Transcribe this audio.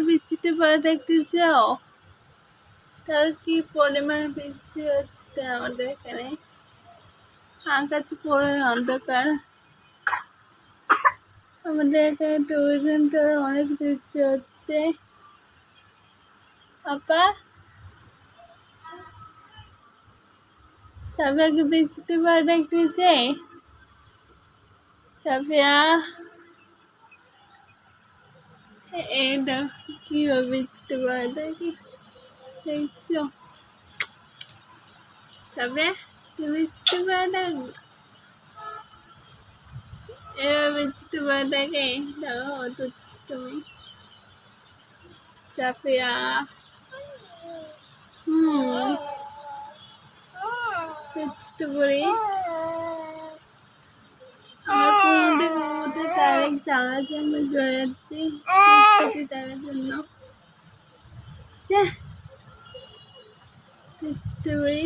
বৃষ্টিতে পড়ে দেখতে চাও? তাহলে কি পরিমাণ বৃষ্টি হচ্ছে আমাদের এখানে। আকাশ পুরো অন্ধকার। আমাদের এখানে টুরিজমটা অনেক বৃষ্টি হচ্ছে। আপা সাফিয়া কি বৃষ্টিতে পড়ে দেখতে চাই? সাফিয়া এই দেখো কিভাবে বৃষ্টিতে পড়ে দেখছো? সাফিয়া কি বৃষ্টিতে পড়ে দেখো? এবার বৃষ্টিতে পড়ে দেখে দেখো তো তুমি সাফিয়া বৃষ্টিতে পড়ে তার জানার জন্য চলে যাচ্ছি তার জন্য বৃষ্টিতে পড়ে